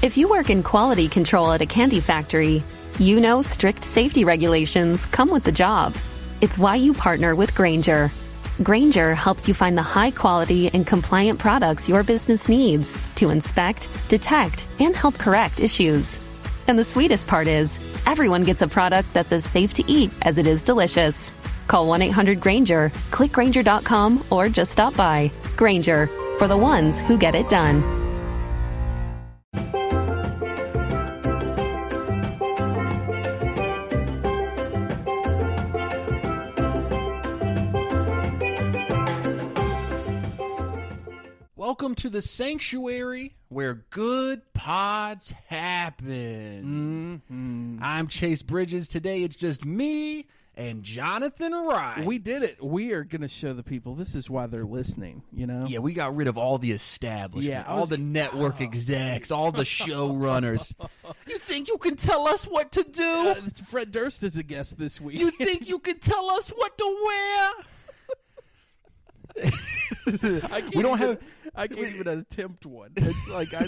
If you work in quality control at a candy factory, you know strict safety regulations come with the job. It's why you partner with Grainger. Grainger helps you find the high-quality and compliant products your business needs to inspect, detect, and help correct issues. And the sweetest part is, everyone gets a product that's as safe to eat as it is delicious. Call 1-800-GRAINGER, click Grainger.com, or just stop by. Grainger, for the ones who get it done. Welcome to the sanctuary where good pods happen. Mm-hmm. I'm Chase Bridges. Today it's just me and Jonathan Wright. We did it. We are going to show the people this is why they're listening, you know? Yeah, we got rid of all the establishment, all the network execs, all the showrunners. You think you can tell us what to do? Fred Durst is a guest this week. You think you can tell us what to wear? I can't even attempt one. It's like I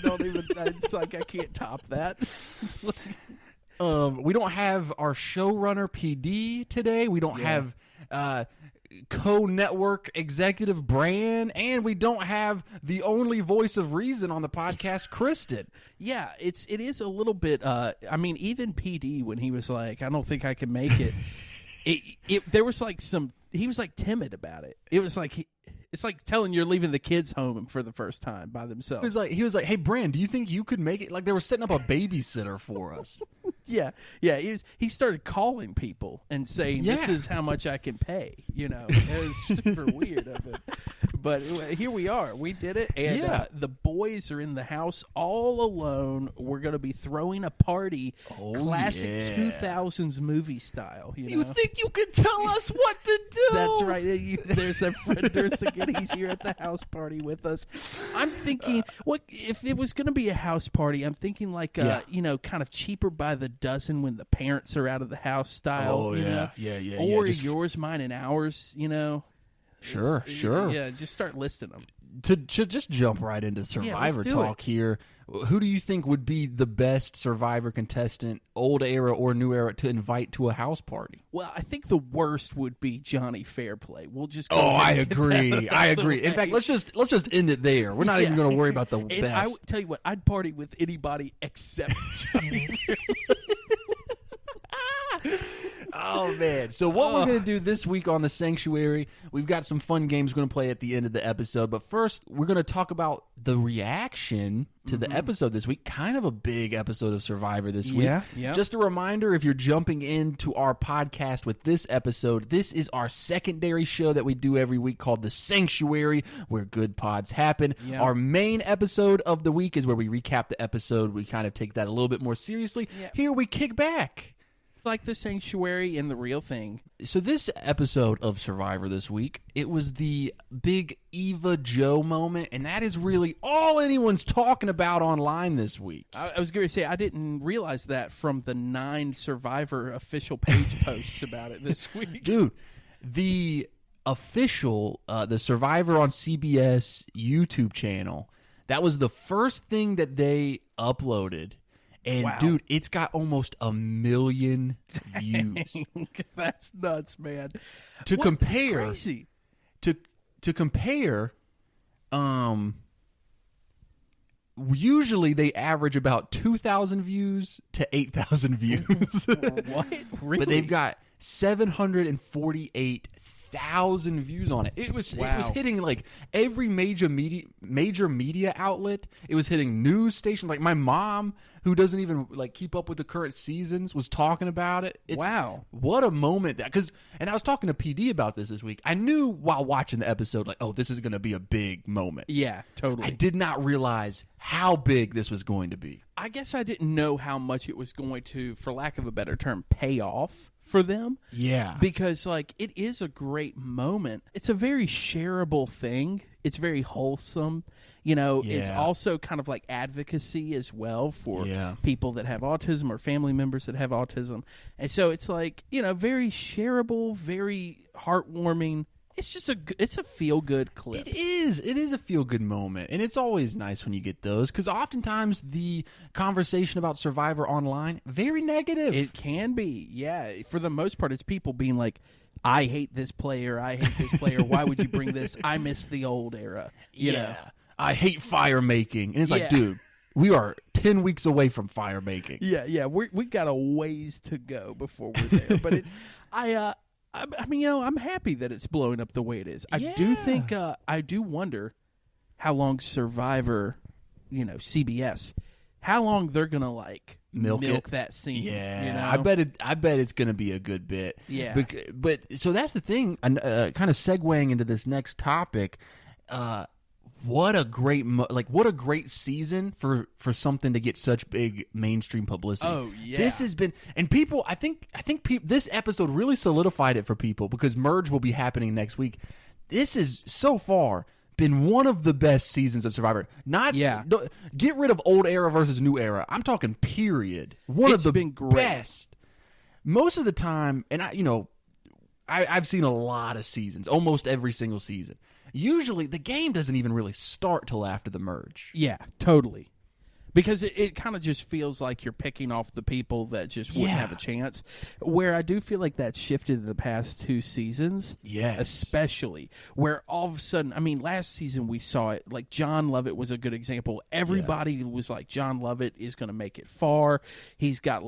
can't top that. We don't have our showrunner PD today. We don't have co-network executive Bran, and we don't have the only voice of reason on the podcast, Kristen. Yeah, it is a little bit. I mean, even PD when he was like, "I don't think I can make it." There was like he was like timid about it. It was like it's like telling you're leaving the kids home for the first time by themselves. He was like, "Hey, Bran, do you think you could make it?" Like they were setting up a babysitter for us. Yeah. He started calling people and saying, "This is how much I can pay." You know, it was super weird of it. But here we are. We did it, and the boys are in the house all alone. We're going to be throwing a party, classic 2000s movie style. You know? Think you can tell us what to do? That's right. There's that Fred Durst again. He's here at the house party with us. I'm thinking, what if it was going to be a house party? I'm thinking like, kind of cheaper by the dozen when the parents are out of the house style. Oh, yeah. Or yours, mine, and ours, you know. Sure. Yeah, just start listing them. To just jump right into Survivor talk here, who do you think would be the best Survivor contestant, old era or new era, to invite to a house party? Well, I think the worst would be Johnny Fairplay. We'll just go I agree. I agree. In fact, let's just end it there. We're not even going to worry about the best. I would tell you what, I'd party with anybody except Johnny Fairplay. Oh, man. So what we're going to do this week on The Sanctuary, we've got some fun games we're going to play at the end of the episode. But first, we're going to talk about the reaction to the episode this week. Kind of a big episode of Survivor this week. Yeah. Just a reminder, if you're jumping into our podcast with this episode, this is our secondary show that we do every week called The Sanctuary, where good pods happen. Yeah. Our main episode of the week is where we recap the episode. We kind of take that a little bit more seriously. Yeah. Here we kick back. Like The Sanctuary and The Real Thing. So this episode of Survivor this week, it was the big Eva Joe moment, and that is really all anyone's talking about online this week. I was going to say, I didn't realize that from the 9 Survivor official page posts about it this week. Dude, the official, the Survivor on CBS YouTube channel, that was the first thing that they uploaded. And, dude, it's got almost 1 million views. That's nuts, man. To compare, that's crazy. To compare, usually they average about 2,000 views to 8,000 views. What? Really? But they've got 748,000 views on it. It was hitting like every major media outlet. It was hitting news stations. Like my mom, who doesn't even like keep up with the current seasons, was talking about it. What a moment and I was talking to PD about this week. I knew while watching the episode, like, oh, this is going to be a big moment. Yeah, totally. I did not realize how big this was going to be. I guess I didn't know how much it was going to, for lack of a better term, pay off for them. Yeah. Because, like, it is a great moment. It's a very shareable thing. It's very wholesome. You know, it's also kind of like advocacy as well for people that have autism or family members that have autism. And so it's like, you know, very shareable, very heartwarming. it's just it's a feel good clip. It is a feel good moment, and it's always nice when you get those because oftentimes the conversation about Survivor online very negative. It can be, yeah. For the most part, it's people being like, "I hate this player. I hate this player. Why would you bring this? I miss the old era." You know? I hate fire making, and it's like, dude, we are 10 weeks away from fire making. Yeah, we got a ways to go before we're there, but it's I mean, I'm happy that it's blowing up the way it is. I do think, I do wonder how long Survivor, CBS, how long they're gonna milk that scene. Yeah, you know? I bet it's gonna be a good bit. Yeah, but so that's the thing. Kind of segueing into this next topic. What a great what a great season for something to get such big mainstream publicity. Oh yeah, this has been, and people. I think this episode really solidified it for people because Merge will be happening next week. This is so far been one of the best seasons of Survivor. Get rid of old era versus new era. I'm talking period. It's been great. Best. Most of the time, and I've seen a lot of seasons, almost every single season. Usually, the game doesn't even really start till after the merge. Yeah, totally. Because it kind of just feels like you're picking off the people that just wouldn't have a chance. Where I do feel like that's shifted in the past 2 seasons. Yes. Especially. Where all of a sudden, I mean, last season we saw it. Like, John Lovett was a good example. Everybody was like, John Lovett is going to make it far. He's got,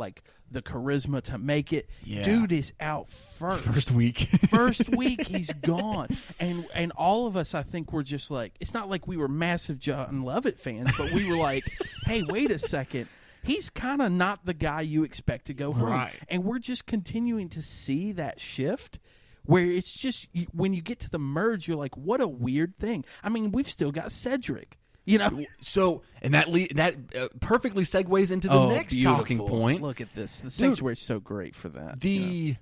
the charisma to make it. Yeah. Dude is out first. First week. First week, he's gone. And all of us, I think, were just like, it's not like we were massive John Lovett fans, but we were like, hey, wait a second. He's kind of not the guy you expect to go home. Right. And we're just continuing to see that shift where it's just, when you get to the merge, you're like, what a weird thing. I mean, we've still got Cedrek. So and that perfectly segues into the next talking point. Look at this. The sanctuary is so great for that. The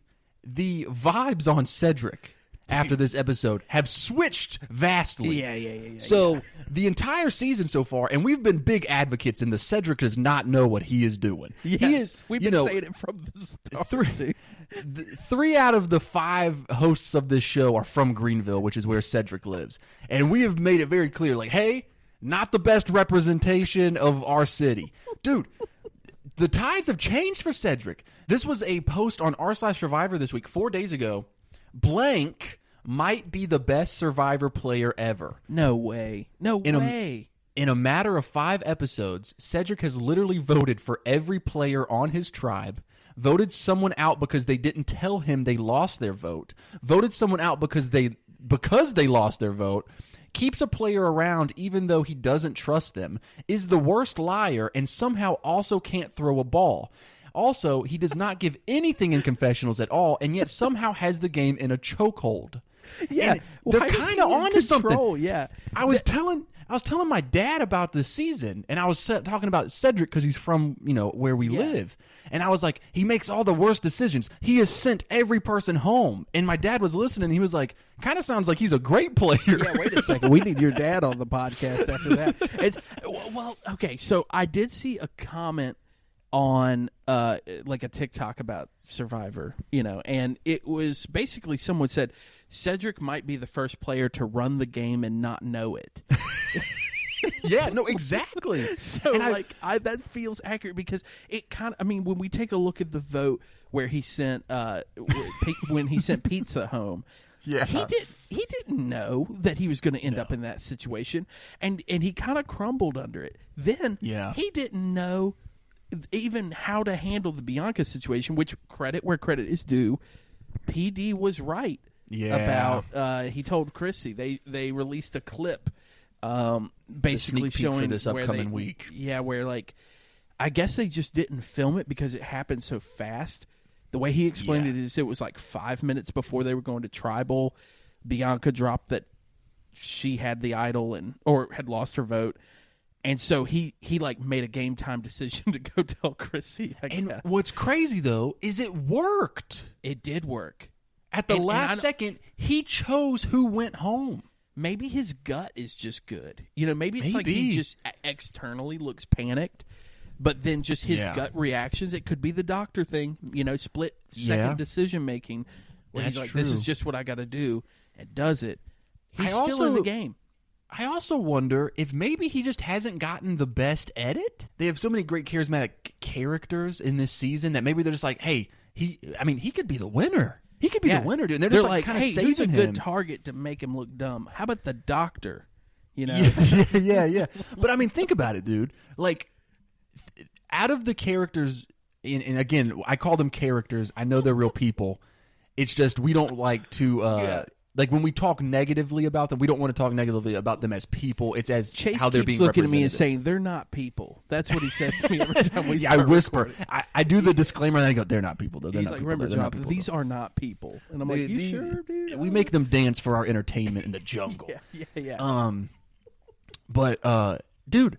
vibes on Cedrek after this episode have switched vastly. Yeah. So the entire season so far, and we've been big advocates in the Cedrek does not know what he is doing. Yes, we've been saying it from the start. 3 out of the 5 hosts of this show are from Greenville, which is where Cedrek lives, and we have made it very clear, hey. Not the best representation of our city. Dude, the tides have changed for Cedrek. This was a post on r/Survivor this week, 4 days ago. Blank might be the best Survivor player ever. No way. In a matter of 5 episodes, Cedrek has literally voted for every player on his tribe, voted someone out because they didn't tell him they lost their vote, voted someone out because they lost their vote, keeps a player around even though he doesn't trust them, is the worst liar, and somehow also can't throw a ball. Also, he does not give anything in confessionals at all, and yet somehow has the game in a chokehold. Yeah, they're kind of onto something. Yeah, I was telling my dad about this season, and I was talking about Cedrek because he's from where we live, and I was like, he makes all the worst decisions. He has sent every person home, and my dad was listening. And he was like, kind of sounds like he's a great player. Yeah, wait a second, we need your dad on the podcast after that. Okay, so I did see a comment on a TikTok about Survivor, and it was basically someone said Cedrek might be the first player to run the game and not know it. Yeah, no, exactly. So that feels accurate because it kind of, I mean, when we take a look at the vote where he sent when he sent pizza home, he didn't know that he was going to end up in that situation, and he kind of crumbled under it. Then he didn't know even how to handle the Bianca situation, which credit where credit is due. PD was right about. He told Chrissy they released a clip, basically showing for this upcoming week. Yeah, where I guess they just didn't film it because it happened so fast. The way he explained it is, it was 5 minutes before they were going to tribal. Bianca dropped that she had the idol or had lost her vote. And so he made a game time decision to go tell Chrissy, I guess. What's crazy, though, is it worked. It did work. At the last second, he chose who went home. Maybe his gut is just good. Maybe it's like he just externally looks panicked, but then just his gut reactions. It could be the doctor thing, split second decision making, where he's like, this is just what I got to do. and does it, he's still in the game. I also wonder if maybe he just hasn't gotten the best edit. They have so many great charismatic characters in this season that maybe they're just like, hey, he could be the winner. He could be the winner, dude. And they're just like kind of hey, saving who's a him. good target to make him look dumb? How about the doctor? You know? Yeah. But I mean, think about it, dude. Like, out of the characters, and again, I call them characters. I know they're real people. It's just we don't like to... Like when we talk negatively about them, we don't want to talk negatively about them as people. It's as Chase how they're being looking represented. at me and saying they're not people. That's what he says to me every time we Yeah, start I whisper. recording. I do the disclaimer and I go, "They're not people, though." They're He's not like, people, remember, they're not Jonathan, people, these though." are not people. And I'm like, you sure, dude? We make them dance for our entertainment in the jungle. Yeah. But dude,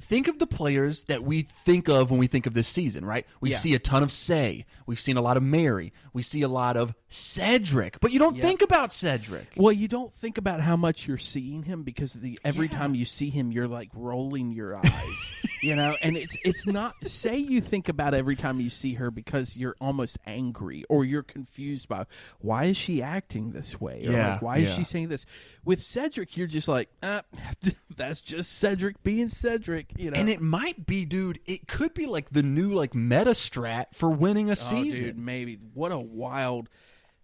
think of the players that we think of when we think of this season, right? We see a ton of Say. We've seen a lot of Mary. We see a lot of Cedrek. But you don't think about Cedrek. Well, you don't think about how much you're seeing him because every time you see him, you're like rolling your eyes, you know? And it's not, say you think about every time you see her because you're almost angry or you're confused by why is she acting this way? Or like, why is she saying this? With Cedrek, you're just like, that's just Cedrek being Cedrek, you know? And it might be, dude, it could be like the new like meta strat for winning a season. Dude, maybe. What a wild...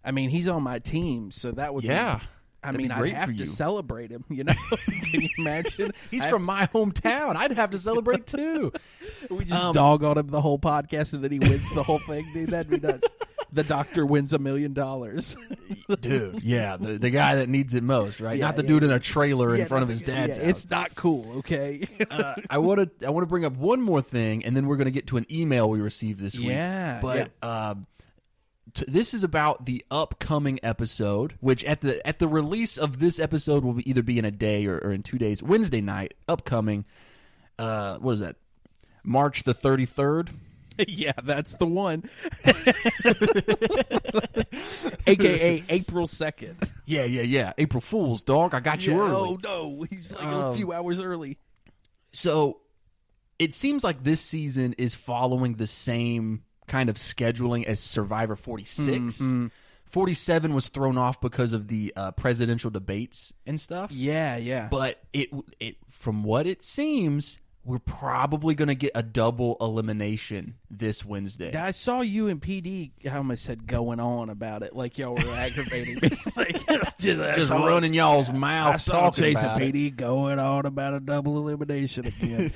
I mean, he's on my team, so that would be... I mean, I'd have to celebrate him, you know? Can you imagine? He's from my hometown. I'd have to celebrate, too. We just dog on him the whole podcast, and then he wins the whole thing, dude. That'd be nuts. The doctor wins $1 million. Dude, yeah. The guy that needs it most, right? Not the dude in a trailer in front of his dad's house. It's not cool, okay? I want to bring up one more thing, and then we're going to get to an email we received this week. But this is about the upcoming episode, which at the release of this episode will either be in a day or in 2 days. Wednesday night, upcoming. What is that? March the 33rd. Yeah, that's the one. AKA April 2nd. Yeah. April Fool's, dog. I got you early. Oh, no. He's like a few hours early. So it seems like this season is following the same kind of scheduling as Survivor 46. 47 was thrown off because of the presidential debates and stuff. Yeah. But it from what it seems, we're probably going to get a double elimination this Wednesday. I saw you and PD, I almost said going on about it, like y'all were aggravating me. Like, just running y'all's mouths. I saw talking Chase about and PD going on about a double elimination again.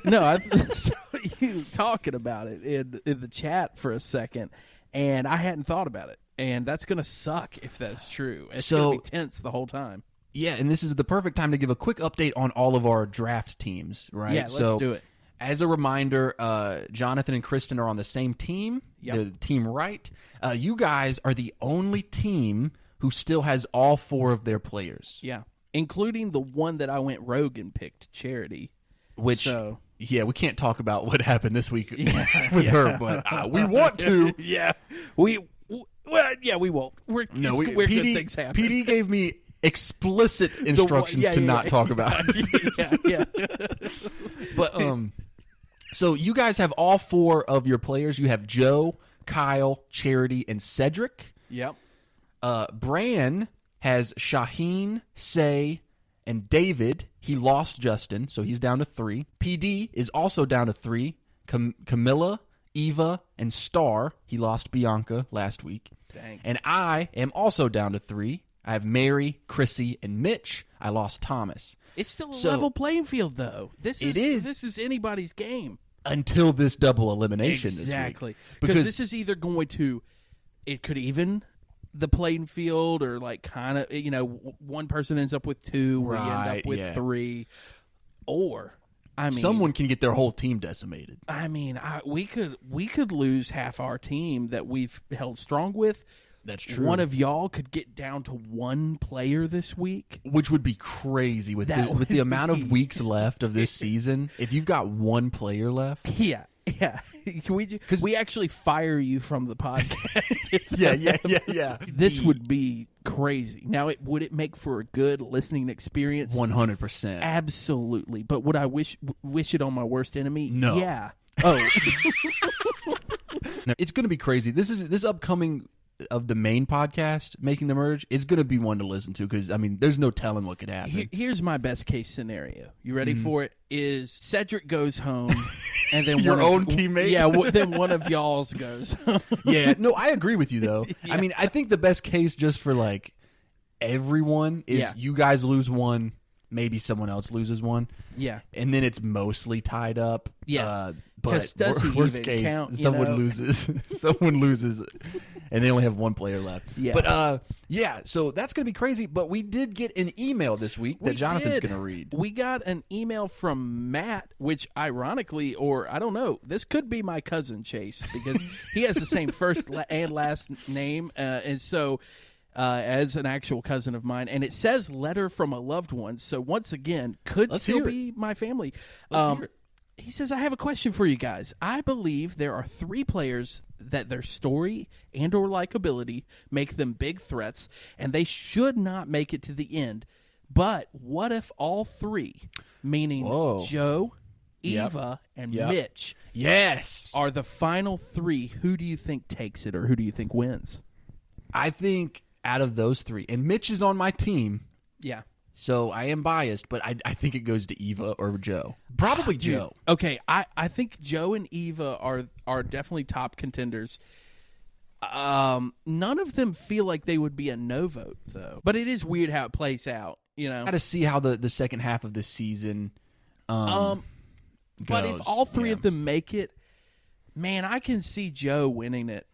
No, I saw you talking about it in the chat for a second, and I hadn't thought about it. And that's going to suck if that's true. It's going to be tense the whole time. Yeah, and this is the perfect time to give a quick update on all of our draft teams, right? Yeah, let's do it. As a reminder, Jonathan and Kristen are on the same team. Yep. They're the team right. You guys are the only team who still has all 4 of their players. Yeah, including the one that I went rogue and picked, Charity. Which, yeah, we can't talk about what happened this week with her, but we want to. We won't. We're good things happen. PD gave me explicit instructions to not talk about. Yeah. But so you guys have all 4 of your players. You have Joe, Kyle, Charity, and Cedrek. Yep. Bran has Shaheen, Say, and David. He lost Justin, so he's down to 3. PD is also down to 3. Camilla, Eva, and Star. He lost Bianca last week. Dang. And I am also down to 3. I have Mary, Chrissy, and Mitch. I lost Thomas. It's still a level playing field, though. This is anybody's game. Until this double elimination exactly. this week. Because this is either going to, it could even the playing field or like kind of, one person ends up with 2, where you end up with 3. Or, I mean, someone can get their whole team decimated. I mean, we could lose half our team that we've held strong with. That's true. One of y'all could get down to 1 player this week, which would be crazy with the amount of weeks left of this season. If you've got 1 player left, yeah. We actually fire you from the podcast. yeah. This would be crazy. Now, would it make for a good listening experience? 100%. Absolutely. But would I wish it on my worst enemy? No. Yeah. Oh. It's going to be crazy. This upcoming of the main podcast making the merge is going to be one to listen to because, I mean, there's no telling what could happen. Here's my best case scenario. You ready for it? Is Cedrek goes home and then your own teammate? Yeah, then one of y'all's goes home. Yeah, no, I agree with you, though. Yeah. I mean, I think the best case just for, like, everyone is you guys lose one, maybe someone else loses one. Yeah. And then it's mostly tied up. Yeah. But does he worst even case, count? Someone loses. Someone loses, and they only have one player left. Yeah. But so that's gonna be crazy. But we did get an email this week that Jonathan's gonna read. We got an email from Matt, which ironically, or I don't know, this could be my cousin Chase because he has the same first and last name, and so. As an actual cousin of mine, and it says letter from a loved one. So once again, could still be my family. He says, I have a question for you guys. I believe there are 3 players that their story and or likability make them big threats, and they should not make it to the end. But what if all 3, meaning Joe, Eva, and Mitch, are the final 3? Who do you think takes it, or who do you think wins? I think out of those 3, and Mitch is on my team. Yeah. So I am biased, but I think it goes to Eva or Joe. Probably Joe. Okay, I think Joe and Eva are definitely top contenders. None of them feel like they would be a no vote, though. But it is weird how it plays out, you know. Got to see how the second half of the season goes. But if all 3 of them make it, man, I can see Joe winning it.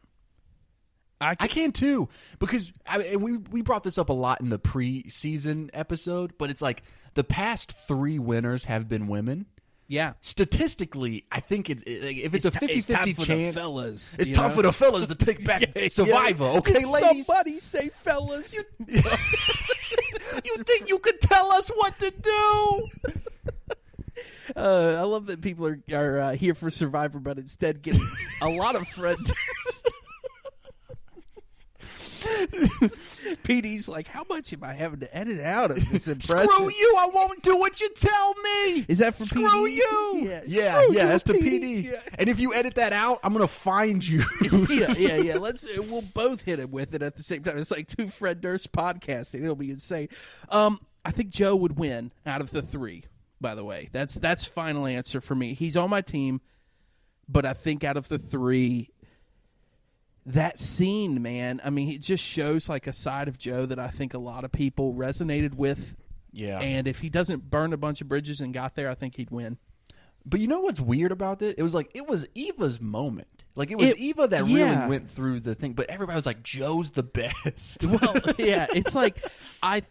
I can too, because we brought this up a lot in the preseason episode, but it's like the past 3 winners have been women. Yeah. Statistically, I think if it's a 50-50 chance, it's time for the fellas to take back Survivor. Okay, ladies? Somebody say fellas. You think you could tell us what to do? I love that people are here for Survivor, but instead getting a lot of friends. PD's like, how much am I having to edit out of this impression? Screw you! I won't do what you tell me. Is that for Screw PD? You? Yeah, that's to PD. Yeah. And if you edit that out, I'm gonna find you. yeah. We'll both hit him with it at the same time. It's like 2 Fred Durst podcasting. It'll be insane. I think Joe would win out of the 3. By the way, that's final answer for me. He's on my team, but I think out of the 3. That scene, man, I mean, it just shows like a side of Joe that I think a lot of people resonated with. Yeah. And if he doesn't burn a bunch of bridges and got there, I think he'd win. But you know what's weird about it? It was Eva's moment. Like, it was Eva that really went through the thing, but everybody was like, Joe's the best. Well, yeah, it's like,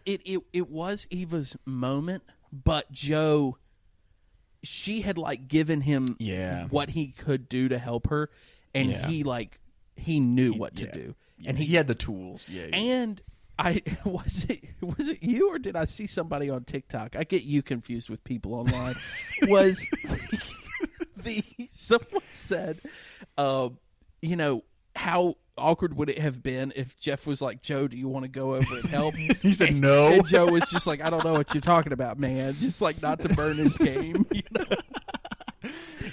it was Eva's moment, but Joe, she had like given him what he could do to help her, and he knew what to do, and he had the tools. Yeah. And was it you, or did I see somebody on TikTok? I get you confused with people online. Someone said, how awkward would it have been if Jeff was like, Joe, do you want to go over and help? He said no. And Joe was just like, I don't know what you're talking about, man. Just like not to burn his game, you know.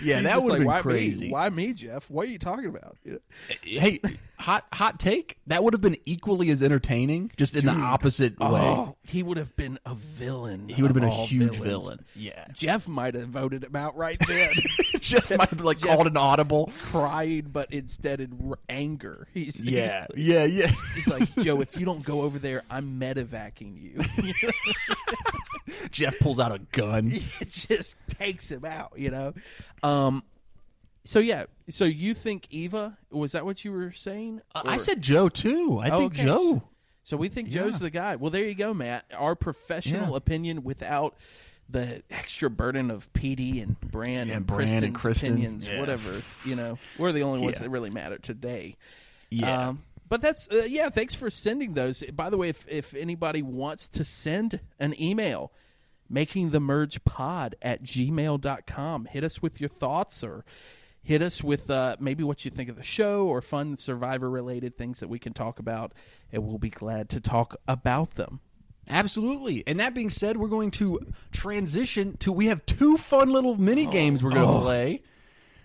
Yeah, he's that would have like, been crazy. Why me, Jeff? What are you talking about? You know? Hey, hot take. That would have been equally as entertaining, just in the opposite way. He would have been a villain. He would have been a huge villain. Yeah, Jeff might have voted him out right then. Jeff might have called an audible, crying, but instead in anger. He's He's like, Joe, if you don't go over there, I'm medevacing you. Jeff pulls out a gun. It just takes him out, you know. So you think Eva? Was that what you were saying? I said Joe too. I think Joe. So we think Joe's the guy. Well, there you go, Matt. Our professional opinion without the extra burden of PD and Bran and Kristen's opinions, whatever. You know, we're the only ones that really matter today. Yeah. But that's thanks for sending those. By the way, if anybody wants to send an email, makingthemergepod@gmail.com. Hit us with your thoughts, or hit us with maybe what you think of the show, or fun Survivor-related things that we can talk about, and we'll be glad to talk about them. Absolutely. And that being said, we're going to transition to, we have 2 fun little mini games we're going to play.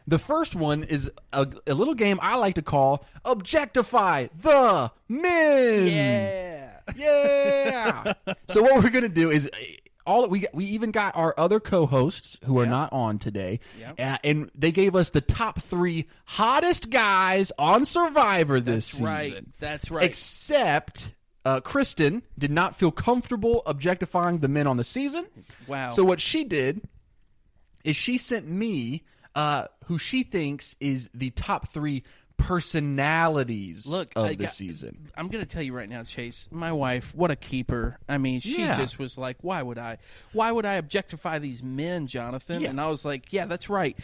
The first one is a little game I like to call Objectify the Men. Yeah. So what we're going to do is we even got our other co-hosts who are not on today, and they gave us the top 3 hottest guys on Survivor this season. That's right. Except Kristen did not feel comfortable objectifying the men on the season. Wow. So what she did is she sent me who she thinks is the top 3 personalities of the season. I'm going to tell you right now, Chase, my wife, what a keeper. I mean, she just was like, why would I objectify these men, Jonathan? Yeah. And I was like, yeah, that's right.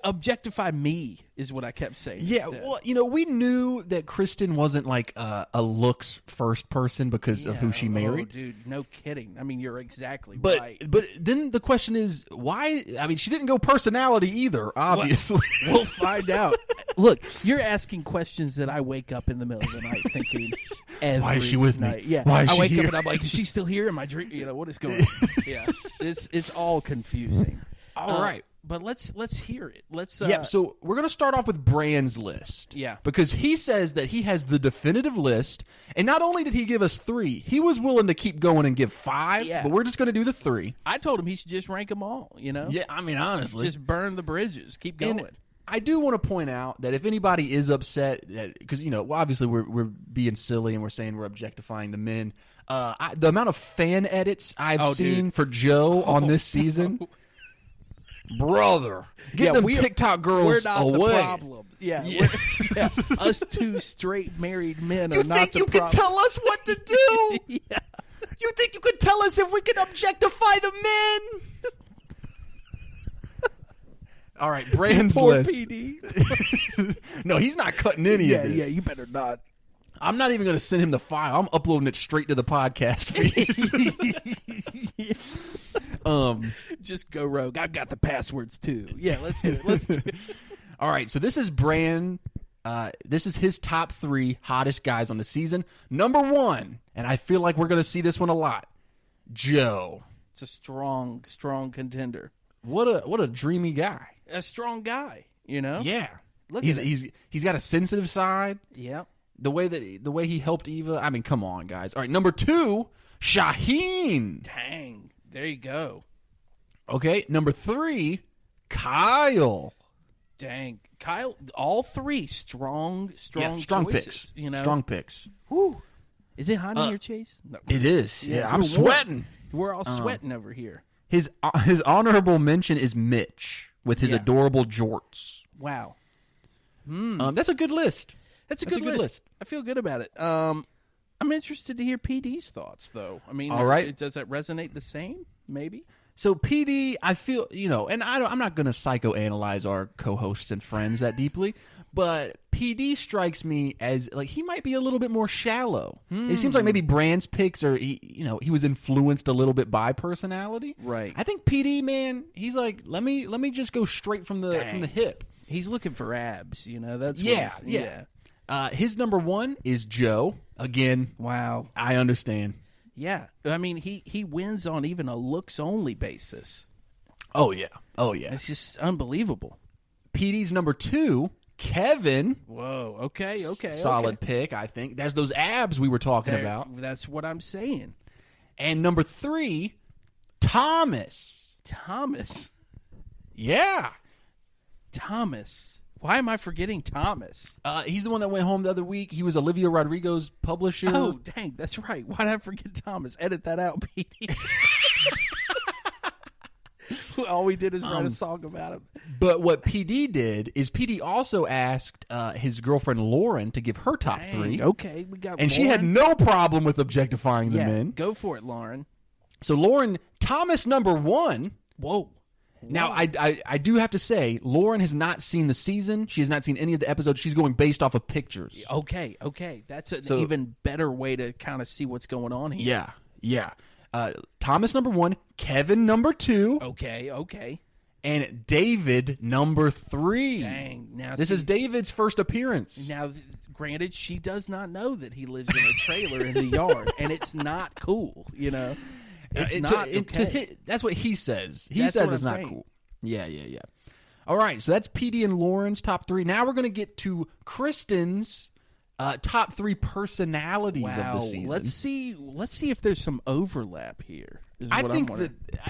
Objectify me is what I kept saying. Yeah, well, we knew that Kristen wasn't like a looks first person because of who she married. Oh, dude, no kidding. I mean, you're exactly right. But then the question is, why? I mean, she didn't go personality either, obviously. We'll find out. Look, you're asking questions that I wake up in the middle of the night thinking, why is she with night. me? Yeah, why is I she wake here? up and I'm like, is she still here? Am I dreaming? What is going on? Yeah, it's all confusing. All right. But let's hear it. So we're going to start off with Bran's list. Yeah. Because he says that he has the definitive list, and not only did he give us 3, he was willing to keep going and give 5, but we're just going to do the 3. I told him he should just rank them all, Yeah, I mean, honestly. Just burn the bridges. Keep going. And I do want to point out that if anybody is upset, because, obviously we're being silly and we're saying we're objectifying the men, the amount of fan edits I've seen for Joe on this season... Brother, get them TikTok girls we're not away. The problem. Yeah. Us 2 straight married men are not the problem. You think you can tell us what to do? Yeah. You think you can tell us if we can objectify the men? All right, Bran's list. PD. No, he's not cutting any of this. Yeah, you better not. I'm not even going to send him the file. I'm uploading it straight to the podcast feed. Just go rogue. I've got the passwords too. Yeah, let's hit it. All right, so this is Bran. This is his top 3 hottest guys on the season. Number 1, and I feel like we're going to see this one a lot, Joe. It's a strong contender. What a dreamy guy. A strong guy, Yeah. Look, he's got a sensitive side. Yeah. The way he helped Eva. I mean, come on, guys. All right, number 2, Shaheen. Dang. There you go. Okay, number 3, Kyle. Dang. Kyle, all 3 strong choices, picks. Strong picks. Whew. Is it hot in your Chase? No. It is. Yeah, I'm sweating. We're all sweating over here. His honorable mention is Mitch with his adorable jorts. Wow. That's a good list. That's a good list. I feel good about it. I'm interested to hear PD's thoughts, though. I mean, all right. Does that resonate the same? Maybe. So PD, I feel, and I'm not going to psychoanalyze our co-hosts and friends that deeply, but PD strikes me as like he might be a little bit more shallow. It seems like maybe Bran's picks are he was influenced a little bit by personality. Right. I think PD, man, he's like let me just go straight from the hip. He's looking for abs, That's yeah. His number 1 is Joe. Again, wow. I understand. Yeah. I mean, he wins on even a looks-only basis. Oh, yeah. It's just unbelievable. PD's number 2, Kevin. Whoa. Okay. Solid pick, I think. That's those abs we were talking about. That's what I'm saying. And number 3, Thomas. Yeah. Thomas. Why am I forgetting Thomas? He's the one that went home the other week. He was Olivia Rodrigo's publisher. Oh, dang. That's right. Why did I forget Thomas? Edit that out, Pete. All we did is write a song about him. But what PD did is PD also asked his girlfriend Lauren to give her top 3. Okay, we got and Lauren. she had no problem with objectifying the men. Go for it, Lauren. So Lauren, Thomas number 1. Whoa. Now, I do have to say, Lauren has not seen the season. She has not seen any of the episodes. She's going based off of pictures. Okay. That's an even better way to kind of see what's going on here. Yeah. Thomas number 1, Kevin number 2. Okay. And David number 3. Dang. Now this is David's first appearance. Now, granted, she does not know that he lives in a trailer in the yard, and it's not cool, It's not okay. That's what he says. He That's says what it's I'm not saying. cool. Yeah. All right, so that's PD and Lauren's top 3. Now we're going to get to Kristen's top 3 personalities of the season. Let's see if there's some overlap here. I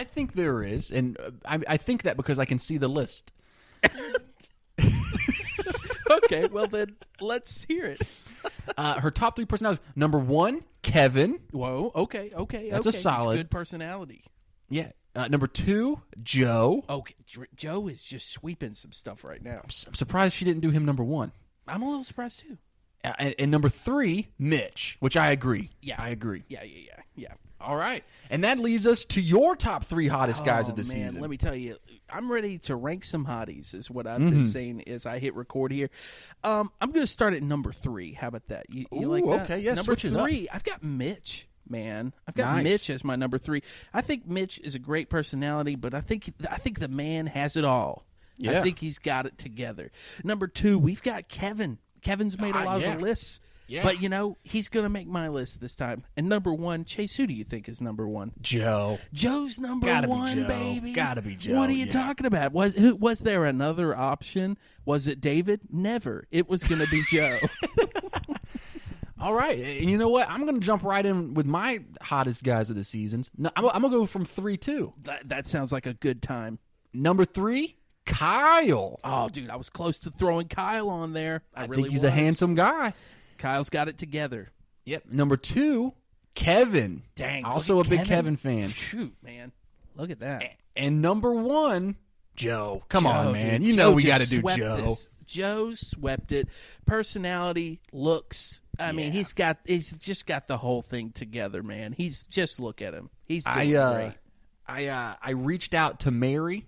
think there is, and I think that because I can see the list. Okay, well then let's hear it. Her top 3 personalities. Number 1, Kevin. Whoa, okay. That's a solid. Good personality. Yeah. Number 2, Joe. Okay, Joe is just sweeping some stuff right now. I'm surprised she didn't do him number 1. I'm a little surprised too. And number 3, Mitch, which I agree. Yeah, I agree. Yeah. All right, and that leads us to your top 3 hottest guys of the season. Let me tell you, I'm ready to rank some hotties. Is what I've been saying as I hit record here. I'm going to start at number 3. How about that? You like that? Okay, yeah. Number switch it 3. up. I've got Mitch. Man, I've got Nice. Mitch as my number 3. I think Mitch is a great personality, but I think the man has it all. Yeah. I think he's got it together. Number 2, we've got Kevin. Kevin's made a lot of the lists. Yeah. But, he's going to make my list this time. And number 1, Chase, who do you think is number 1? Joe. Joe's number Gotta be 1, Joe. baby. Gotta be Joe. What are you talking about? Was there another option? Was it David? Never. It was going to be Joe. All right, and you know what? I'm going to jump right in with my hottest guys of the seasons. No, I'm going to go from 3 too. That sounds like a good time. Number 3, Kyle. Oh, dude, I was close to throwing Kyle on there. I really think he's was. a handsome guy. Kyle's got it together. Yep. Number 2, Kevin. Dang. Also a big Kevin fan. Shoot, man. Look at that. And number 1, Joe. Come on, man. Dude. You know Joe we got to just do swept Joe. this. Joe swept it. Personality, looks. I mean, he's just got the whole thing together, man. Just look at him. He's doing great. I reached out to Mary,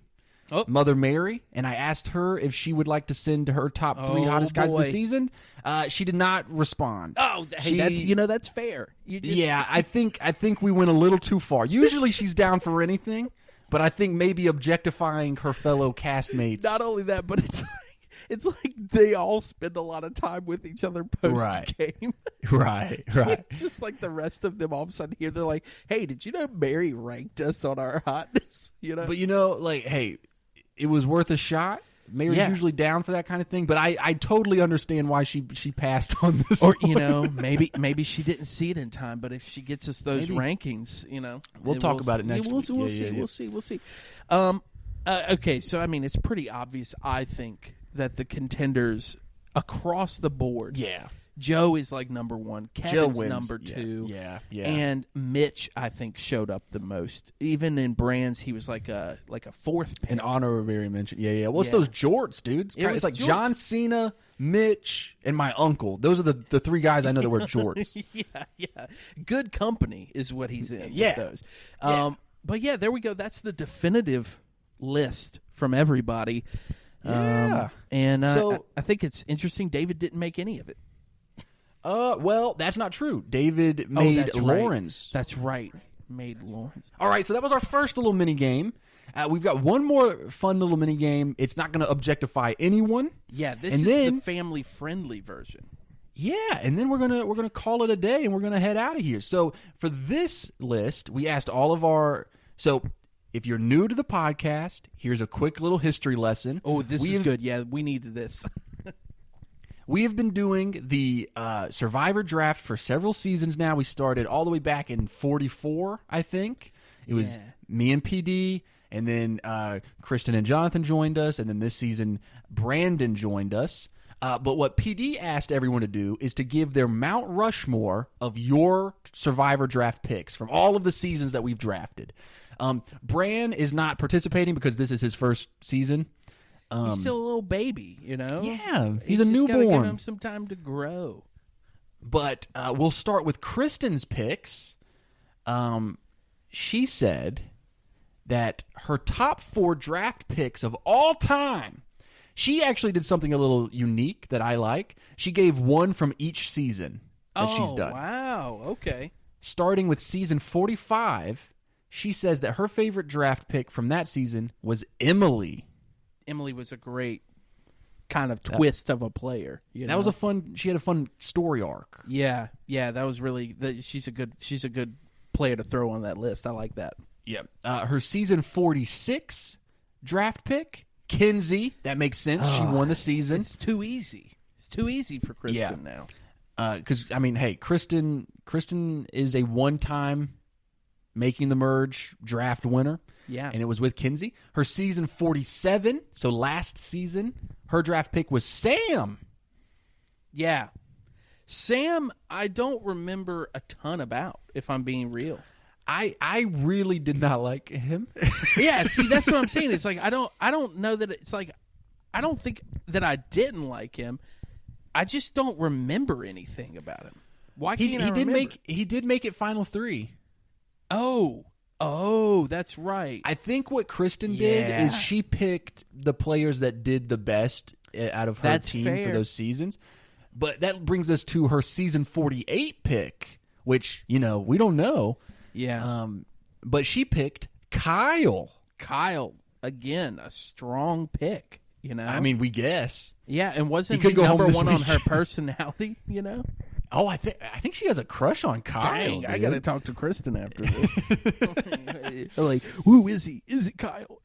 Mother Mary, and I asked her if she would like to send her top 3 hottest guys of the season. She did not respond. Oh, hey, that's fair. I think we went a little too far. Usually she's down for anything, but I think maybe objectifying her fellow castmates. Not only that, but it's like they all spend a lot of time with each other post game. Right. It's just like the rest of them all of a sudden here, they're like, "Hey, did you know Mary ranked us on our hotness?" But hey, it was worth a shot. Mary's usually down for that kind of thing, but I totally understand why she passed on this. Or maybe she didn't see it in time. But if she gets us those rankings, we'll talk about it next week. We'll see. Okay, so I mean, it's pretty obvious, I think, that the contenders across the board. Yeah. Joe is like number 1. Kevin's number 2. Yeah. And Mitch, I think, showed up the most. Even in Brands, he was like a 4th pick. An honorary mention. Yeah. Well, it's those jorts, dude. It's like jorts. John Cena, Mitch, and my uncle. Those are the 3 guys I know that wear jorts. Yeah. Good company is what he's in. Yeah. With those. But yeah, there we go. That's the definitive list from everybody. Yeah. So I think it's interesting. David didn't make any of it. Well, that's not true. David made Lauren's. That's right. Made Lauren's. All right, so that was our first little mini game. We've got one more fun little mini game. It's not going to objectify anyone. Yeah, this is the family-friendly version. Yeah, and then we're gonna call it a day, and we're gonna head out of here. So for this list, we asked all of our. So if you're new to the podcast, here's a quick little history lesson. Oh, this is good. Yeah, we needed this. We have been doing the Survivor draft for several seasons now. We started all the way back in 44, I think. It was me and PD, and then Kristen and Jonathan joined us, and then this season Brandon joined us. But what PD asked everyone to do is to give their Mount Rushmore of your Survivor draft picks from all of the seasons that we've drafted. Bran is not participating because this is his first season. He's still a little baby, Yeah, he's a just newborn. Gotta give him some time to grow. But we'll start with Kristen's picks. She said that her top 4 draft picks of all time, she actually did something a little unique that I like. She gave one from each season that she's done. Oh, wow. Okay. Starting with season 45, she says that her favorite draft pick from that season was Emily. Emily was a great kind of twist of a player. That was she had a fun story arc. Yeah, that was really. She's a good player to throw on that list. I like that. Yep. Her season 46 draft pick Kinsey, that makes sense. She won the season. It's too easy. It's too easy for Kristen now. Because hey, Kristen is a one-time making the merge draft winner. Yeah, and it was with Kinsey. Her season 47. So last season, her draft pick was Sam. Yeah, Sam. I don't remember a ton about, if I'm being real. I really did not like him. Yeah, see, that's what I'm saying. It's like I don't know that it's like I don't think that I didn't like him. I just don't remember anything about him. Why can't I remember? He did make it Final 3. Oh, that's right. I think what Kristen did is she picked the players that did the best out of her team for those seasons. But that brings us to her season 48 pick, which, we don't know. Yeah. But she picked Kyle. Kyle, again, a strong pick, I mean, we guess. Yeah, and wasn't he number one on her personality, Oh, I think she has a crush on Kyle. Dang, dude. I got to talk to Kristen after this. Like, who is he? Is it Kyle?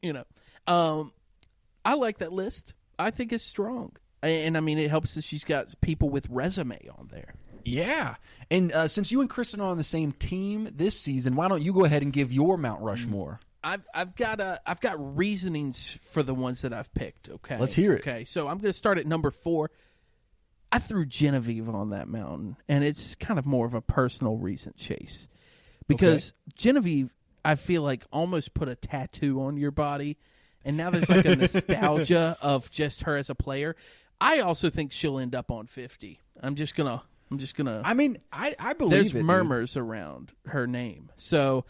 I like that list. I think it's strong. And, I mean, it helps that she's got people with resume on there. Yeah. And since you and Kristen are on the same team this season, why don't you go ahead and give your Mount Rushmore? I've got reasonings for the ones that I've picked, okay? Let's hear it. Okay, so I'm going to start at number 4. I threw Genevieve on that mountain, and it's kind of more of a personal reason, Chase. Because Genevieve, I feel like, almost put a tattoo on your body, and now there's like a nostalgia of just her as a player. I also think she'll end up on 50. I'm just gonna. I mean, I believe there's it, murmurs around her name, so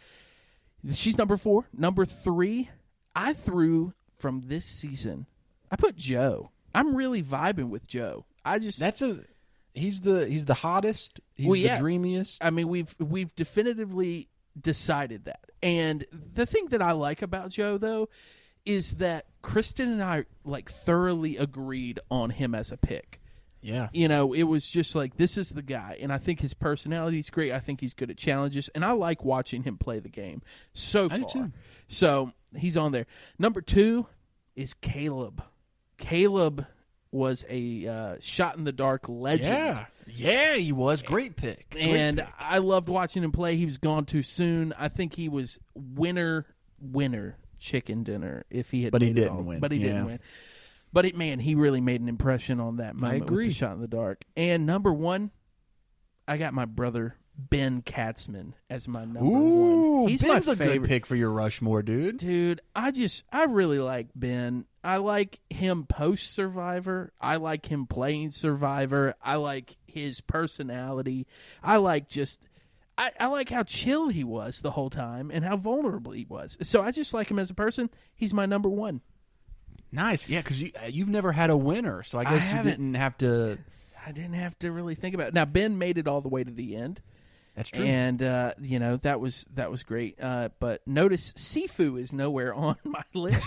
she's number 4. Number 3, I threw from this season. I put Joe. I'm really vibing with Joe. He's the hottest. He's the dreamiest. I mean, we've definitively decided that. And the thing that I like about Joe, though, is that Kristen and I thoroughly agreed on him as a pick. Yeah. It was just like, this is the guy. And I think his personality is great. I think he's good at challenges. And I like watching him play the game so far. I do too. So he's on there. Number 2 is Caleb. Caleb was a shot-in-the-dark legend. Yeah, he was. Great pick. I loved watching him play. He was gone too soon. I think he was winner chicken dinner if he had But made he it didn't all. win. But he didn't win. But, he really made an impression on that moment with the shot-in-the-dark. And number 1, I got my brother Ben Katzman as my number 1. He's Ben's my a favorite good pick for your Rushmore, dude. Dude, I really like Ben. I like him post-Survivor. I like him playing Survivor. I like his personality. I like I like how chill he was the whole time and how vulnerable he was. So I just like him as a person. He's my number 1. Nice. Yeah, because you've never had a winner, so I guess you didn't have to... I didn't have to really think about it. Now, Ben made it all the way to the end. That's true. And, that was great. But notice Sifu is nowhere on my list.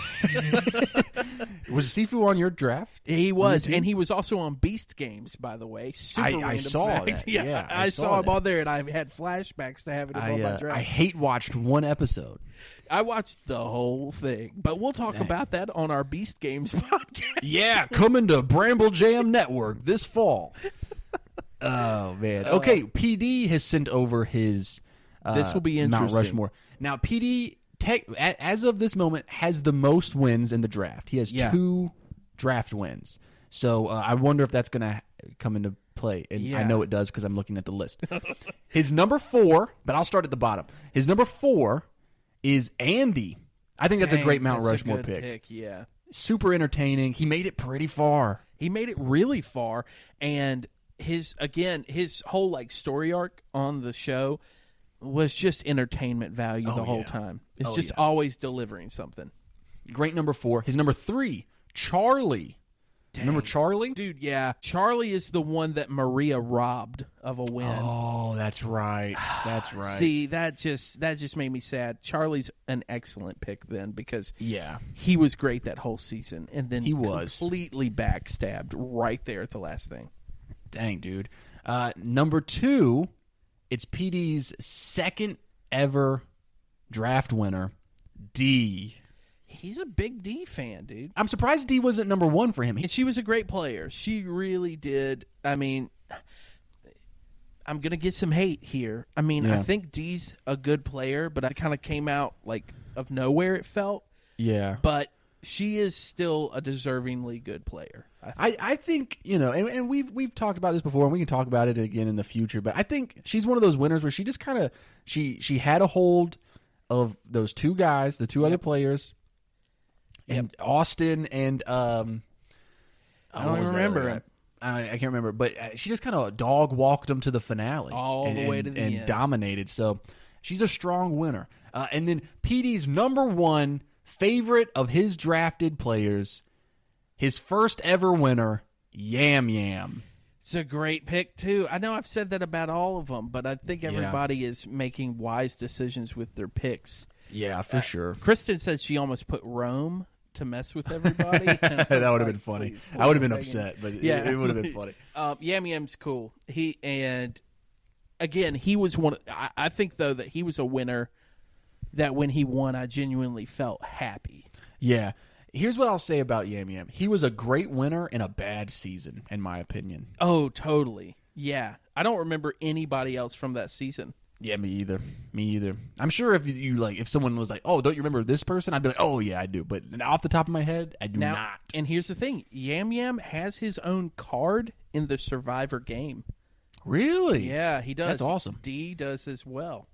Was Sifu on your draft? He was, and he was also on Beast Games, by the way. Super random I saw fact. that. Yeah, I saw him on there, and I had flashbacks to having him on my draft. I hate watched one episode. I watched the whole thing, but we'll talk about that on our Beast Games podcast. Yeah, coming to Bramble Jam Network this fall. Oh, man. Okay, PD has sent over his this will be interesting. Mount Rushmore. Now, PD, as of this moment, has the most wins in the draft. He has 2 draft wins. So I wonder if that's going to come into play. And I know it does because I'm looking at the list. His number 4, but I'll start at the bottom. His number 4 is Andy. I think that's a great Mount Rushmore pick. Yeah. Super entertaining. He made it pretty far. He made it really far, and his whole story arc on the show was just entertainment value the whole time. It's always delivering something. Great number 4. His number 3, Charlie. Dang. Remember Charlie? Dude, yeah. Charlie is the one that Maria robbed of a win. Oh, that's right. That's right. See, that just made me sad. Charlie's an excellent pick then because he was great that whole season, and then he was completely backstabbed right there at the last thing. Dang, dude. Number 2, it's PD's second ever draft winner, D. He's a big D fan, dude. I'm surprised D wasn't number one for him. And she was a great player. She really did. I mean, I'm going to get some hate here. I mean, I think D's a good player, but I kind of came out like of nowhere, it felt. Yeah. But she is still a deservingly good player. I think, and we've talked about this before, and we can talk about it again in the future, but I think she's one of those winners where she just kind of, she had a hold of those two guys, the two other players, and Austin and, I don't even remember. I can't remember, but she just kind of dog walked them to the finale. All the way to the end. And dominated, so she's a strong winner. And then PD's number one favorite of his drafted players, his first ever winner, Yam Yam. It's a great pick, too. I know I've said that about all of them, but I think everybody is making wise decisions with their picks. Yeah, for sure. Kristen said she almost put Rome to mess with everybody. That would have been funny. Please, I would have been upset, but it would have been funny. Yam Yam's cool. Again, he was one. I think, though, that he was a winner that when he won, I genuinely felt happy. Yeah. Here's what I'll say about Yam Yam. He was a great winner in a bad season, in my opinion. Oh, totally. Yeah. I don't remember anybody else from that season. Yeah, me either. I'm sure if someone was like, "Oh, don't you remember this person?" I'd be like, "Oh, yeah, I do." But off the top of my head, I do not. And here's the thing. Yam Yam has his own card in the Survivor game. Really? Yeah, he does. That's awesome. D does as well.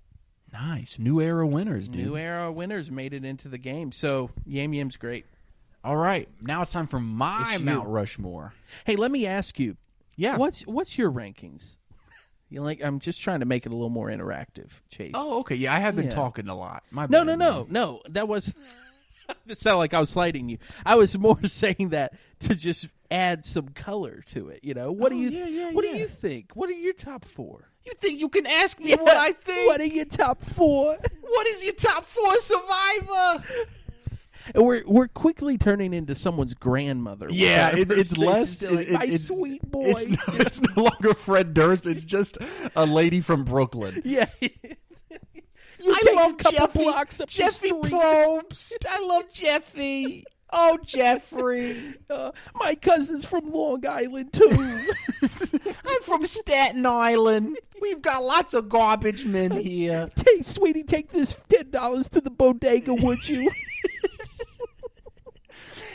Nice. New era winners, dude. New era winners made it into the game. So, Yam Yam's great. All right. Now it's time for my Mount Rushmore. Hey, let me ask you. Yeah. What's your rankings? I'm just trying to make it a little more interactive, Chase. Oh, okay. Yeah, I have been talking a lot. My No. bad, No, that was... It sounded like I was slighting you. I was more saying that to just add some color to it. What do you think? What are your top four? You think you can ask me what I think? What are your top four? What is your top four Survivor? And we're quickly turning into someoe's grandmother. Yeah, it's less. My sweet boy. It's no longer Fred Durst. It's just a lady from Brooklyn. Yeah. I love Jeffy. Blocks up Jeffy Probst. I love Jeffy. Oh, Jeffrey. My cousin's from Long Island, too. I'm from Staten Island. We've got lots of garbage men here. Hey, sweetie, take this $10 to the bodega, would you?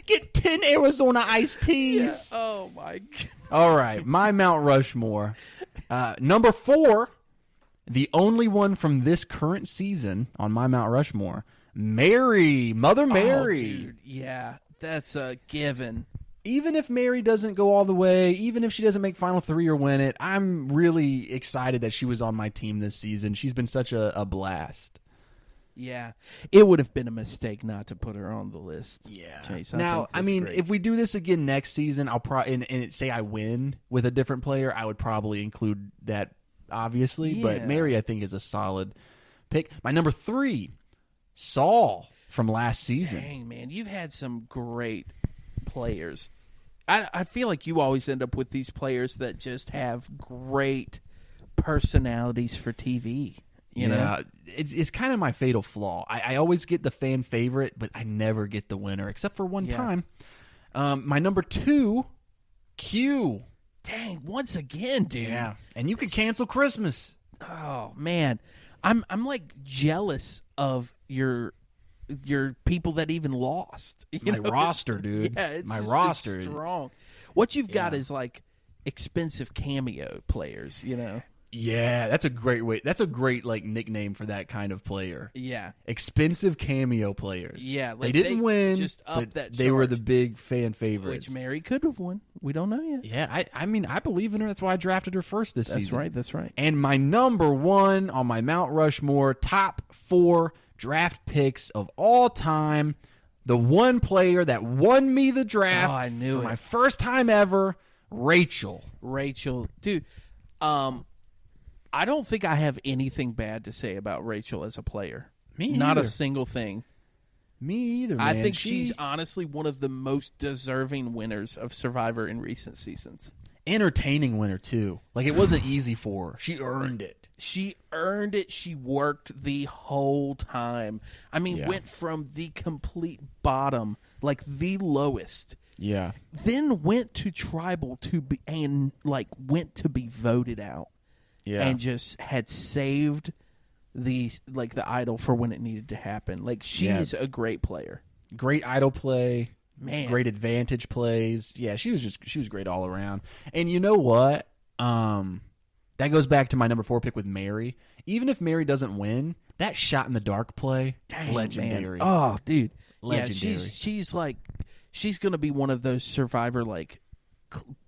Get 10 Arizona iced teas. Yeah. Oh, my God. All right, my Mount Rushmore. Number 4, the only one from this current season on my Mount Rushmore, Mother Mary. Oh, dude, yeah, that's a given. Even if Mary doesn't go all the way, even if she doesn't make Final 3 or win it, I'm really excited that she was on my team this season. She's been such a blast. Yeah, it would have been a mistake not to put her on the list. Yeah. Chase, now, I mean, if we do this again next season, I'll and say I win with a different player, I would probably include that, obviously. Yeah. But Mary, I think, is a solid pick. My number 3, Saul from last season. Dang, man, you've had some great players. I feel like you always end up with these players that just have great personalities for TV. You know? It's kind of my fatal flaw. I always get the fan favorite, but I never get the winner, except for one time. My number 2, Q. Dang, once again, dude. Yeah, and you can cancel Christmas. Oh man, I'm like jealous of your people that even lost. My roster, dude. Yeah, it's my just roster strong. What you've got is like expensive cameo players. Yeah, that's a great way. That's a great nickname for that kind of player. Yeah, expensive cameo players. Yeah, they didn't win, just but that they were the big fan favorites. Which Mary could have won. We don't know yet. Yeah, I mean, I believe in her. That's why I drafted her first this season. That's right. And my number 1 on my Mount Rushmore, top 4 draft picks of all time, the one player that won me the draft. Oh, I knew for it. my first time ever, Rachel. Dude. I don't think I have anything bad to say about Rachel as a player. Me Not either. a single thing. Me either, man. I think she's honestly one of the most deserving winners of Survivor in recent seasons. entertaining winner too. Like, it wasn't easy for her. She earned it. She earned it. She worked the whole time. I mean, went from the complete bottom, like the lowest. Yeah. Then went to tribal went to be voted out. Yeah. And just had saved the idol for when it needed to happen. Like, she is a great player. Great idol play. Man. Great advantage plays. Yeah, she was great all around. And you know what? That goes back to my number 4 pick with Mary. Even if Mary doesn't win, that shot in the dark play, legendary. Man. Oh, dude. Legendary. Yeah, she's going to be one of those Survivor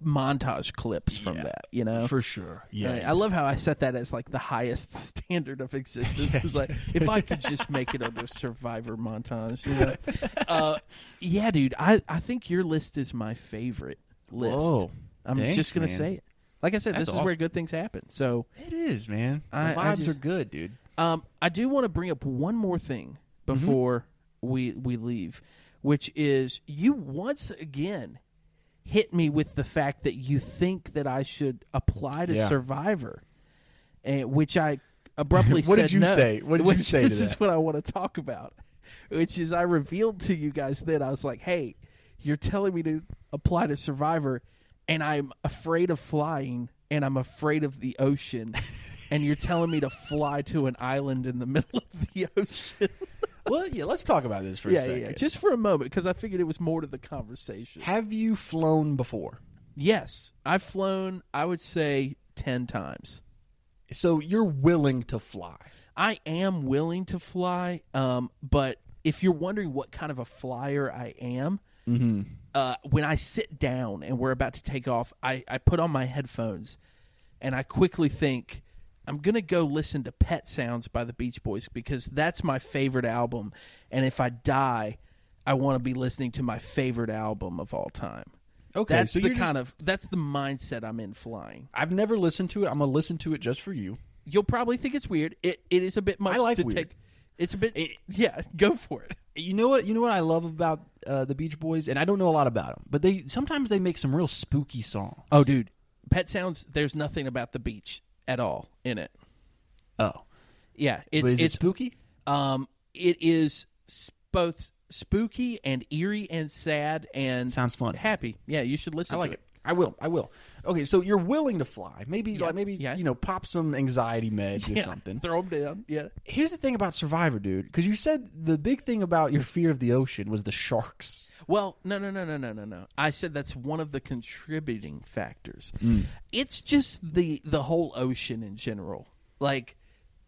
montage clips from that, you know? For sure. Yeah. I love how I set that as like the highest standard of existence. It was like, if I could just make it under Survivor montage, you know? Yeah, dude, I think your list is my favorite list. Whoa. I'm just going to say it. Like I said, this is awesome. Where good things happen. So it is, man. The vibes are good, dude. I do want to bring up one more thing before we leave, which is you once again hit me with the fact that you think that I should apply to Survivor, which I abruptly said no. What did you say? What did you say to that? This is what I want to talk about, which is I revealed to you guys that I was like, hey, you're telling me to apply to Survivor, and I'm afraid of flying, and I'm afraid of the ocean, and you're telling me to fly to an island in the middle of the ocean. Well, yeah, let's talk about this for a second. Yeah, just for a moment, because I figured it was more to the conversation. Have you flown before? Yes. I've flown, I would say, 10 times. So you're willing to fly? I am willing to fly, but if you're wondering what kind of a flyer I am, when I sit down and we're about to take off, I put on my headphones, and I quickly think, I'm going to go listen to Pet Sounds by the Beach Boys because that's my favorite album. And if I die, I want to be listening to my favorite album of all time. Okay. That's so that's the mindset I'm in flying. I've never listened to it. I'm going to listen to it just for you. You'll probably think it's weird. It is a bit much to weird. Take. It's a bit, go for it. You know what I love about the Beach Boys? And I don't know a lot about them, but sometimes they make some real spooky songs. Oh, dude. Pet Sounds, there's nothing about the beach at all in it. Oh. Yeah. Is it spooky? It is both spooky and eerie and sad and sounds fun. Happy. Yeah, you should listen to it. I like it. I will. Okay, so you're willing to fly. Maybe pop some anxiety meds or something. Throw them down. Yeah. Here's the thing about Survivor, dude, because you said the big thing about your fear of the ocean was the sharks. Well, no. I said that's one of the contributing factors. It's just the whole ocean in general. Like,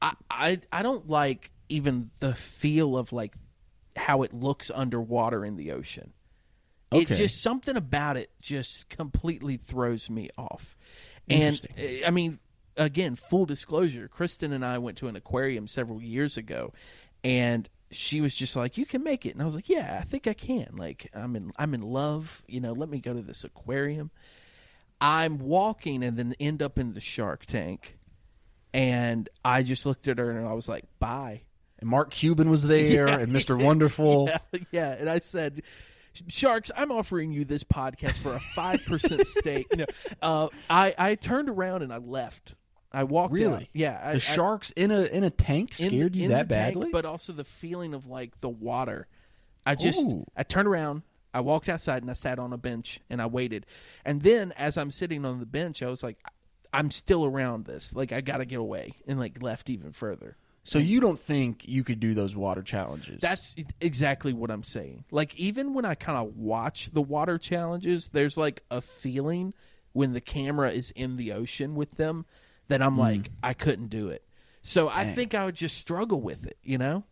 I don't like even the feel of like how it looks underwater in the ocean. Okay. It's just something about it just completely throws me off. And I mean, again, full disclosure, Kristen and I went to an aquarium several years ago, and she was just like, "You can make it," and I was like, "Yeah, I think I can." Like, I'm in love. You know, let me go to this aquarium. I'm walking and then end up in the shark tank, and I just looked at her and I was like, "Bye." And Mark Cuban was there, and Mr. Wonderful. Yeah, and I said, "Sharks, I'm offering you this podcast for a 5% stake." I turned around and I left. I walked out. Yeah, the sharks in a tank scared you that badly, tank, but also the feeling of like the water. I turned around, I walked outside, and I sat on a bench and I waited. And then as I'm sitting on the bench, I was like, I'm still around this. Like, I got to get away, and like left even further. So you don't think you could do those water challenges? That's exactly what I'm saying. Like, even when I kind of watch the water challenges, there's like a feeling when the camera is in the ocean with them that I'm like, I couldn't do it. So I think I would just struggle with it, you know?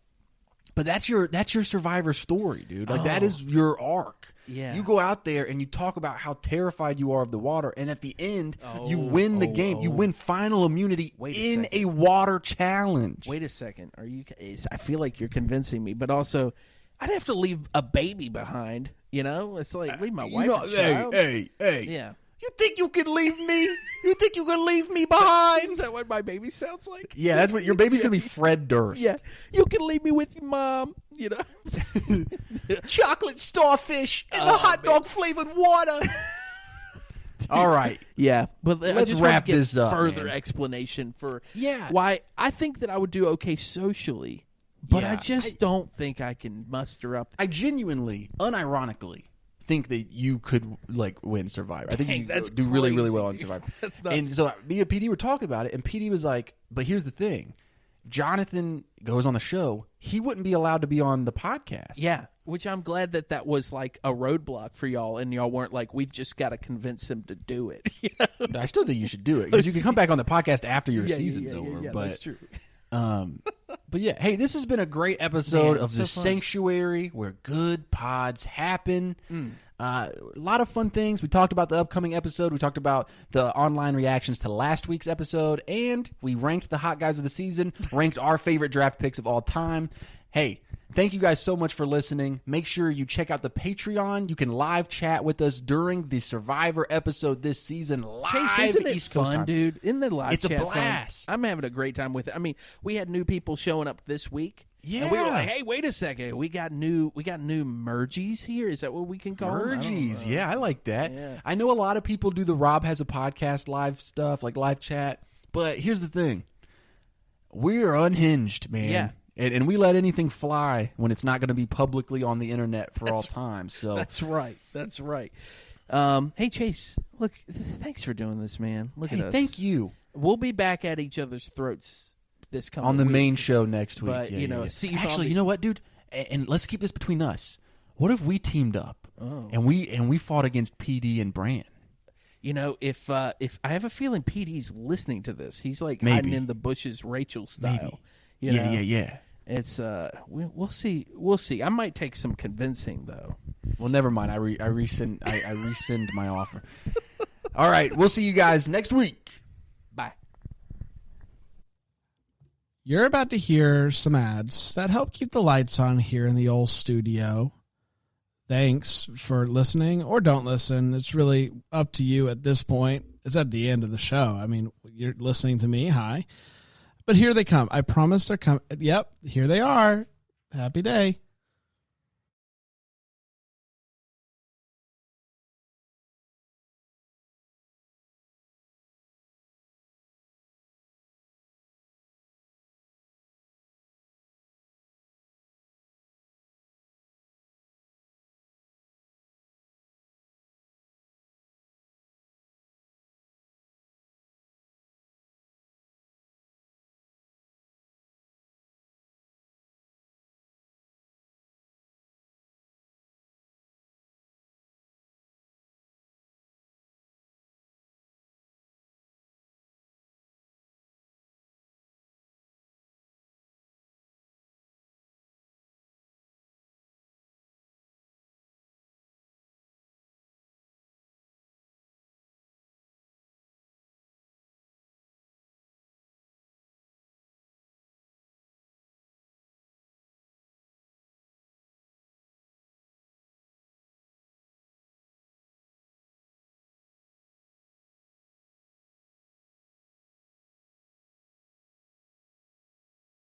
But that's your Survivor story, dude. Like, that is your arc. Yeah. You go out there and you talk about how terrified you are of the water, and at the end, you win the game. You win final immunity in a water challenge. Wait a second. I feel like you're convincing me, but also, I'd have to leave a baby behind, you know? It's like, leave my wife and child. Hey. Yeah. You think you can leave me? You think you can leave me behind? Is that what my baby sounds like? Yeah, that's what your baby's gonna be. Fred Durst. Yeah, you can leave me with your mom. You know, chocolate starfish in the hot dog flavored water. All right. Yeah, but I Let's just wrap want to get this up, further man. explanation for Yeah. why I think that I would do okay socially, but Yeah, I just don't think I can muster up. I genuinely, unironically, think that you could win Survivor. I think Dang, you that's do really, really crazy, well on dude. Survivor. That's nuts. And so me and PD were talking about it, and PD was like, "But here's the thing: Jonathan goes on the show. He wouldn't be allowed to be on the podcast." Yeah, which I'm glad that was like a roadblock for y'all, and y'all weren't like, we've just got to convince him to do it. You know? I still think you should do it because you can come back on the podcast after your season's over. Yeah, but that's true. But yeah, hey, this has been a great episode of so The fun. Sanctuary, where good pods happen. A lot of fun things. We talked about the upcoming episode. We talked about the online reactions to last week's episode, and we ranked the hot guys of the season, ranked our favorite draft picks of all time. Hey, thank you guys so much for listening. Make sure you check out the Patreon. You can live chat with us during the Survivor episode this season. Live Chase, isn't it East Coast fun, time. dude? Isn't the live It's a chat blast. fun? I'm having a great time with it. I mean, we had new people showing up this week. Yeah. And we were like, hey, wait a second. We got new mergies here. Is that what we can call them? Mergies. Yeah, I like that. Yeah. I know a lot of people do the Rob Has a Podcast live stuff, like live chat. But here's the thing. We're unhinged, man. Yeah. And we let anything fly when it's not going to be publicly on the internet for all time. So That's right. That's right. Hey, Chase, look, thanks for doing this, man. Look at us. thank you. We'll be back at each other's throats this coming On the week. main show next week. But, Yeah, you know, yeah. see if Actually, I'll be- you know what, dude? And let's keep this between us. What if we teamed up and we fought against PD and Bran? You know, if I have a feeling PD's listening to this, he's like Maybe. hiding in the bushes, Rachel style. You know? Yeah. It's we'll see. We'll see. I might take some convincing though. Well, never mind. I rescind my offer. All right, we'll see you guys next week. Bye. You're about to hear some ads that help keep the lights on here in the old studio. Thanks for listening or don't listen. It's really up to you at this point. It's at the end of the show. I mean, you're listening to me. Hi. But here they come. I promise they're coming. Yep, here they are. Happy day.